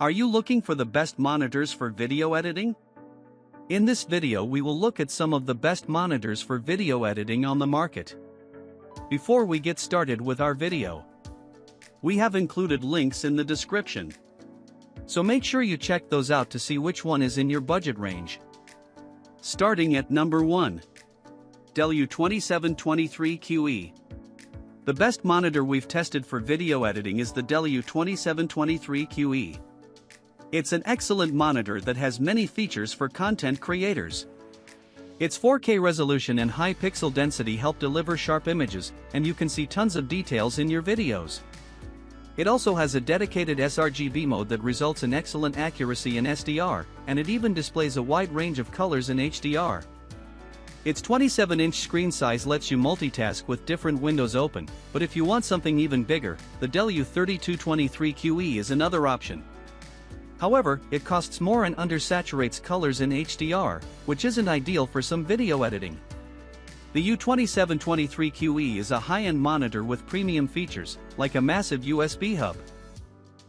Are you looking for the best monitors for video editing? In this video we will look at some of the best monitors for video editing on the market. Before we get started with our video, we have included links in the description. So make sure you check those out to see which one is in your budget range. Starting at number 1. Dell U2723QE. The best monitor we've tested for video editing is the Dell U2723QE. It's an excellent monitor that has many features for content creators. Its 4K resolution and high pixel density help deliver sharp images, and you can see tons of details in your videos. It also has a dedicated sRGB mode that results in excellent accuracy in SDR, and it even displays a wide range of colors in HDR. Its 27-inch screen size lets you multitask with different windows open, but if you want something even bigger, the Dell U2722QE is another option. However, it costs more and undersaturates colors in HDR, which isn't ideal for some video editing. The U2723QE is a high-end monitor with premium features, like a massive USB hub.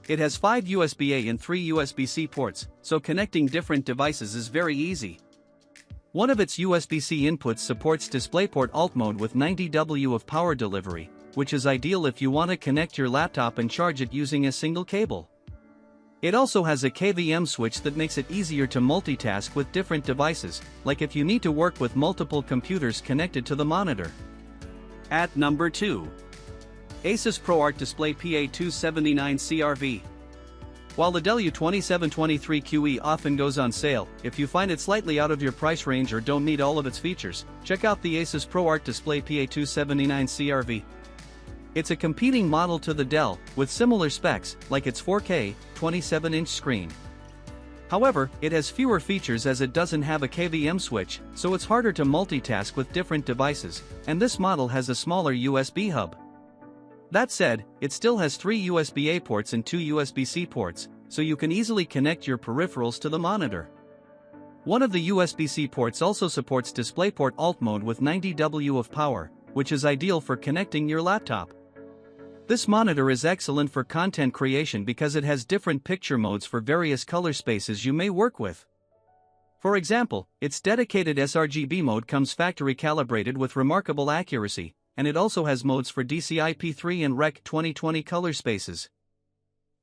It has 5 USB-A and 3 USB-C ports, so connecting different devices is very easy. One of its USB-C inputs supports DisplayPort Alt mode with 90 W of power delivery, which is ideal if you want to connect your laptop and charge it using a single cable. It also has a KVM switch that makes it easier to multitask with different devices, like if you need to work with multiple computers connected to the monitor. At number 2. ASUS ProArt Display PA279CRV. While the Dell U2723QE often goes on sale, if you find it slightly out of your price range or don't need all of its features, check out the ASUS ProArt Display PA279CRV. It's a competing model to the Dell, with similar specs, like its 4K, 27-inch screen. However, it has fewer features as it doesn't have a KVM switch, so it's harder to multitask with different devices, and this model has a smaller USB hub. That said, it still has 3 USB-A ports and 2 USB-C ports, so you can easily connect your peripherals to the monitor. One of the USB-C ports also supports DisplayPort Alt mode with 90 W of power, which is ideal for connecting your laptop. This monitor is excellent for content creation because it has different picture modes for various color spaces you may work with. For example, its dedicated sRGB mode comes factory calibrated with remarkable accuracy, and it also has modes for DCI-P3 and Rec 2020 color spaces.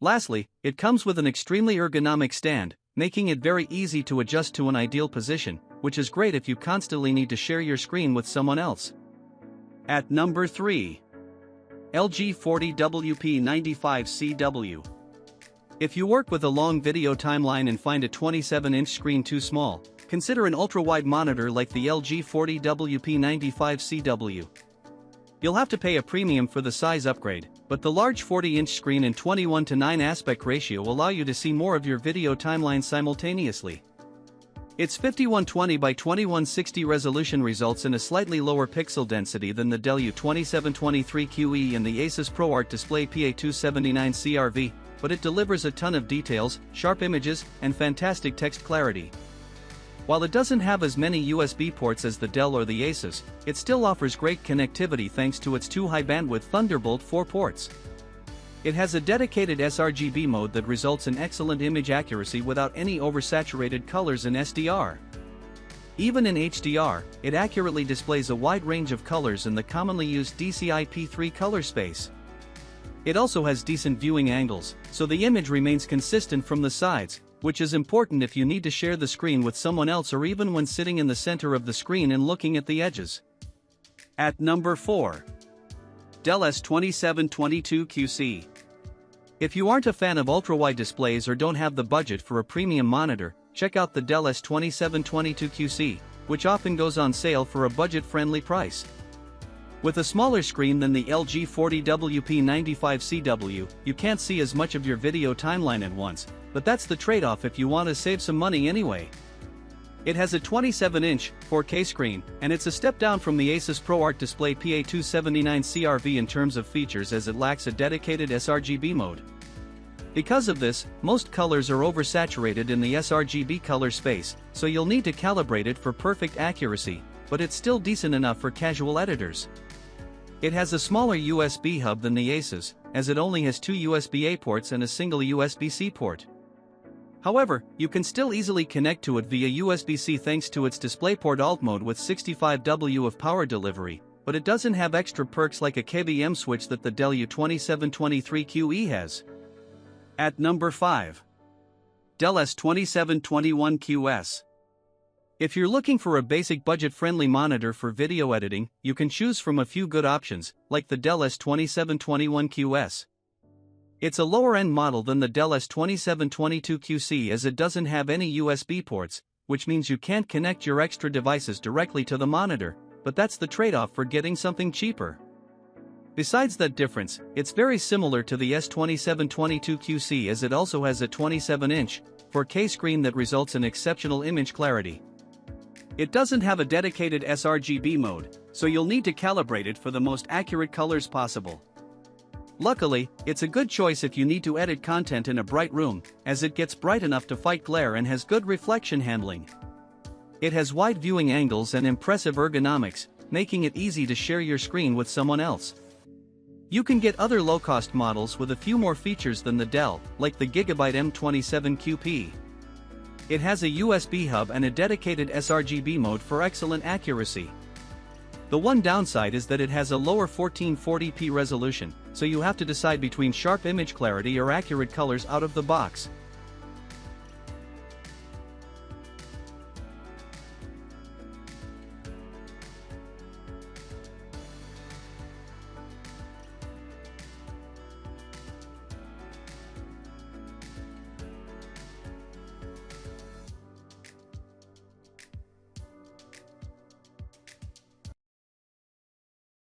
Lastly, it comes with an extremely ergonomic stand, making it very easy to adjust to an ideal position, which is great if you constantly need to share your screen with someone else. At number 3. LG 40WP95CW. If you work with a long video timeline and find a 27-inch screen too small, consider an ultra-wide monitor like the LG 40WP95CW. You'll have to pay a premium for the size upgrade, but the large 40-inch screen and 21:9 aspect ratio allow you to see more of your video timeline simultaneously. Its 5120 by 2160 resolution results in a slightly lower pixel density than the Dell U2723QE and the ASUS ProArt Display PA279CRV, but it delivers a ton of details, sharp images, and fantastic text clarity. While it doesn't have as many USB ports as the Dell or the ASUS, it still offers great connectivity thanks to its 2 high-bandwidth Thunderbolt 4 ports. It has a dedicated sRGB mode that results in excellent image accuracy without any oversaturated colors in SDR. Even in HDR, it accurately displays a wide range of colors in the commonly used DCI-P3 color space. It also has decent viewing angles, so the image remains consistent from the sides, which is important if you need to share the screen with someone else or even when sitting in the center of the screen and looking at the edges. At number 4. Dell S2722QC. If you aren't a fan of ultra-wide displays or don't have the budget for a premium monitor, check out the Dell S2722QC, which often goes on sale for a budget-friendly price. With a smaller screen than the LG 40WP95CW, you can't see as much of your video timeline at once, but that's the trade-off if you want to save some money anyway. It has a 27-inch, 4K screen, and it's a step down from the ASUS ProArt Display PA279CRV in terms of features as it lacks a dedicated sRGB mode. Because of this, most colors are oversaturated in the sRGB color space, so you'll need to calibrate it for perfect accuracy, but it's still decent enough for casual editors. It has a smaller USB hub than the ASUS, as it only has 2 USB-A ports and a single USB-C port. However, you can still easily connect to it via USB-C thanks to its DisplayPort Alt mode with 65W of power delivery, but it doesn't have extra perks like a KVM switch that the Dell U2723QE has. At number 5. Dell S2721QS. If you're looking for a basic budget-friendly monitor for video editing, you can choose from a few good options, like the Dell S2721QS. It's a lower-end model than the Dell S2722QC as it doesn't have any USB ports, which means you can't connect your extra devices directly to the monitor, but that's the trade-off for getting something cheaper. Besides that difference, it's very similar to the S2722QC as it also has a 27-inch 4K screen that results in exceptional image clarity. It doesn't have a dedicated sRGB mode, so you'll need to calibrate it for the most accurate colors possible. Luckily, it's a good choice if you need to edit content in a bright room, as it gets bright enough to fight glare and has good reflection handling. It has wide viewing angles and impressive ergonomics, making it easy to share your screen with someone else. You can get other low-cost models with a few more features than the Dell, like the Gigabyte M27QP. It has a USB hub and a dedicated sRGB mode for excellent accuracy. The one downside is that it has a lower 1440p resolution, so you have to decide between sharp image clarity or accurate colors out of the box.